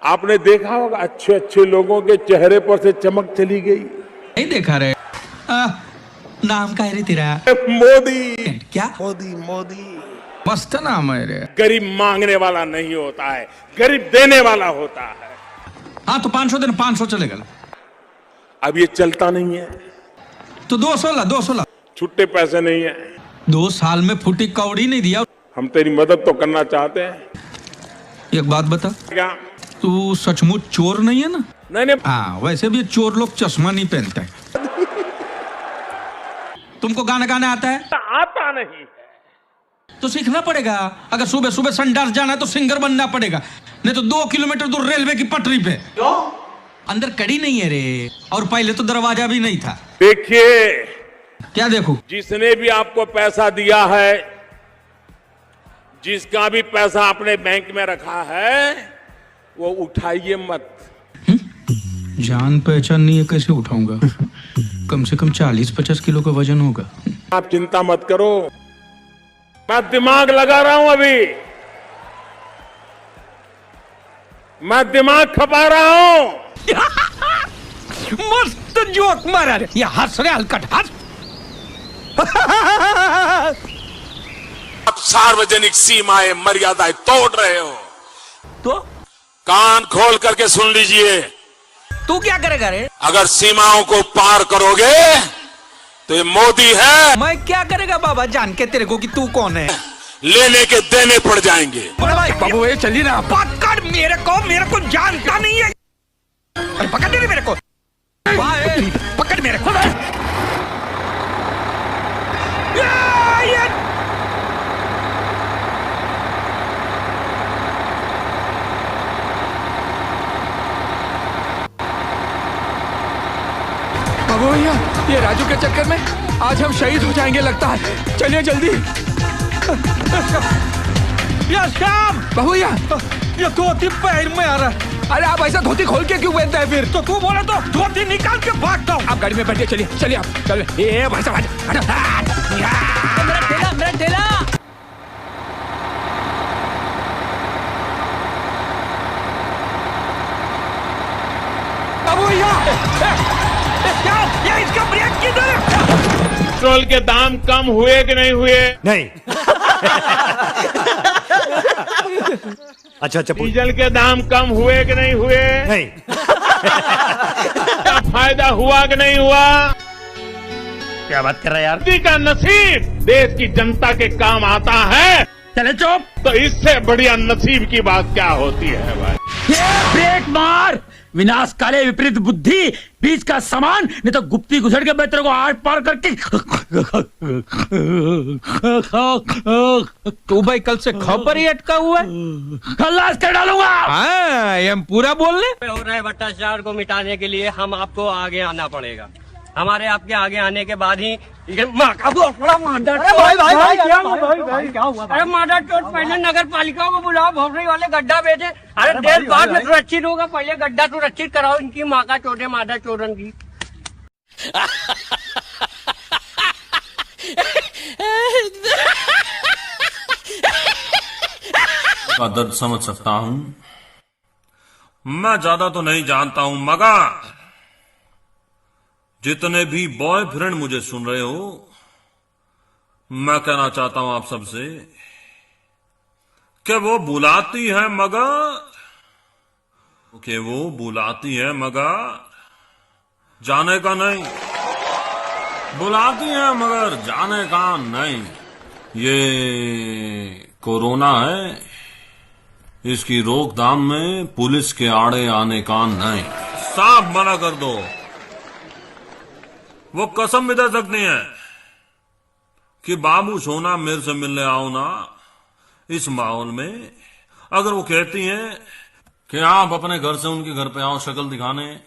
आपने देखा होगा अच्छे अच्छे लोगों के चेहरे पर से चमक चली गई। नहीं देखा रे। नाम का है रे तेरा? मोदी। क्या? मोदी मोदी। मस्त नाम है रे। गरीब मांगने वाला नहीं होता है, गरीब देने वाला होता है। हाँ तो 500 देना, 500 चलेगा। अब ये चलता नहीं है तो 200 ला, 200 ला। छुट्टे पैसे नहीं है। 2 साल में फुटी कौड़ी नहीं दिया। हम तेरी मदद तो करना चाहते हैं। एक बात बता, क्या? तू सचमुच चोर नहीं है ना? नहीं नहीं। हाँ वैसे भी चोर लोग चश्मा नहीं पहनते हैं। तुमको गाना गाना आता है? आता नहीं तो सीखना पड़ेगा। अगर सुबह सुबह संडास जाना है तो सिंगर बनना पड़ेगा, नहीं तो 2 किलोमीटर दूर रेलवे की पटरी पे। क्यों? अंदर कड़ी नहीं है रे, और पहले तो दरवाजा भी नहीं था। देखिए। क्या देखूं? जिसने भी आपको पैसा दिया है, जिसका भी पैसा अपने बैंक में रखा है, वो उठाइए मत। जान पहचान नहीं है, कैसे उठाऊंगा? कम से कम 40-50 किलो का वजन होगा। आप चिंता मत करो, मैं दिमाग लगा रहा हूं। अभी मैं दिमाग खपा रहा हूं। मस्त जोक मारा रे। ये हंस रहे हलकट हंस। आप सार्वजनिक सीमाएं मर्यादाएं तोड़ रहे हो। तो कान खोल करके सुन लीजिए। तू क्या करेगा रे? अगर सीमाओं को पार करोगे तो ये मोदी है। मैं क्या करेगा बाबा जान के तेरे को कि तू कौन है? लेने के देने पड़ जाएंगे। बाबू ये चलिए ना। पकड़ मेरे को जानता नहीं है। अरे पकड़ दे मेरे को। पकड़ मेरे को। बाबू भैया, ये राजू के चक्कर में आज हम शहीद हो जाएंगे लगता है। चलिए जल्दी। या श्याम बाबू भैया, ये धोती पैर में आ रहा है। अरे आप ऐसा धोती खोल के क्यों पहनते हैं फिर? तो तू बोले तो धोती निकाल के भागता हूँ। आप गाड़ी में बैठिए, चलिए चलिए आप चलिए। ये भाई साहब मेरा ठेला। बाबू भैया, ये इसका ब्रेक किधर है? पेट्रोल के दाम कम हुए कि नहीं हुए? नहीं। अच्छा डीजल के दाम कम हुए कि नहीं हुए? नहीं। क्या फायदा हुआ कि नहीं हुआ? क्या बात कर रहा है यार? मोदी का नसीब देश की जनता के काम आता है। चले चुप। तो इससे बढ़िया नसीब की बात क्या होती है भाई? ब्रेक मार। विनाश काले विपरीत बुद्धि, बीच का सामान, नहीं तो गुप्ती घुसड़ के मैं तेरे को आर पार करके। तू भाई कल से खबर ही अटका हुआ है। खल्लास कर डालूंगा। हाँ ये हम पूरा बोल ले। हो रहे भ्रष्टाचार को मिटाने के लिए हम आपको आगे आना पड़ेगा। हमारे आपके आगे आने के बाद ही ये माँ का बड़ा मादर क्या हुआ? अरे मादर चोट, पहले नगर पालिका को बुलाओ, भोसड़ी वाले गड्ढा बेचे। अरे देश बाद में सुरक्षित होगा, पहले गड्ढा सुरक्षित कराओ इनकी माँ का चोटे मादर चोरन की। का दर्द समझ सकता हूं। मैं ज्यादा तो नहीं जानता हूं, मगर जितने भी बॉयफ्रेंड मुझे सुन रहे हो, मैं कहना चाहता हूं आप सबसे कि वो बुलाती है मगर जाने का नहीं। बुलाती है मगर जाने का नहीं। ये कोरोना है, इसकी रोकथाम में पुलिस के आड़े आने का नहीं। साफ मना कर दो। वो कसम भी दे सकती है कि बाबू सोना मेरे से मिलने आओ ना। इस माहौल में अगर वो कहती हैं कि आप अपने घर से उनके घर पे आओ शक्ल दिखाने,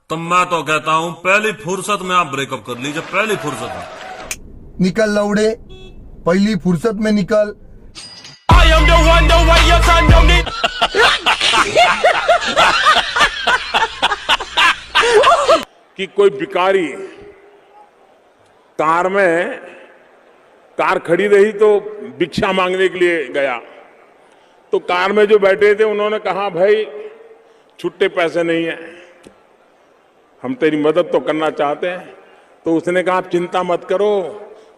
तो मैं तो कहता हूं पहली फुर्सत में आप ब्रेकअप कर लीजिए। पहली फुर्सत में निकल लौड़े, पहली फुर्सत में निकल। कि कोई भिखारी कार खड़ी रही तो भिक्षा मांगने के लिए गया, तो कार में जो बैठे थे उन्होंने कहा, भाई छुट्टे पैसे नहीं है, हम तेरी मदद तो करना चाहते हैं। तो उसने कहा आप चिंता मत करो।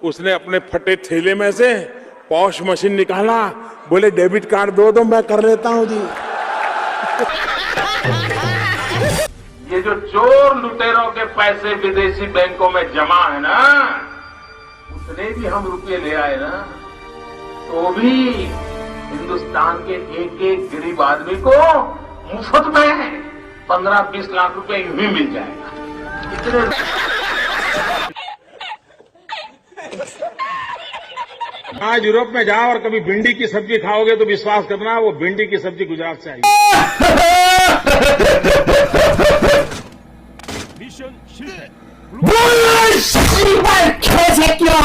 उसने अपने फटे थैले में से पॉश मशीन निकाला, बोले डेबिट कार्ड दो मैं कर लेता हूं जी। ये जो चोर लुटेरों के पैसे विदेशी बैंकों में जमा है ना, उतने भी हम रुपये ले आए ना, तो भी हिंदुस्तान के एक एक गरीब आदमी को मुफ्त में 15-20 लाख रुपए यूं ही मिल जाएगा। आज यूरोप में जाओ और कभी भिंडी की सब्जी खाओगे तो विश्वास करना, वो भिंडी की सब्जी गुजरात से आई। कैसे क्यों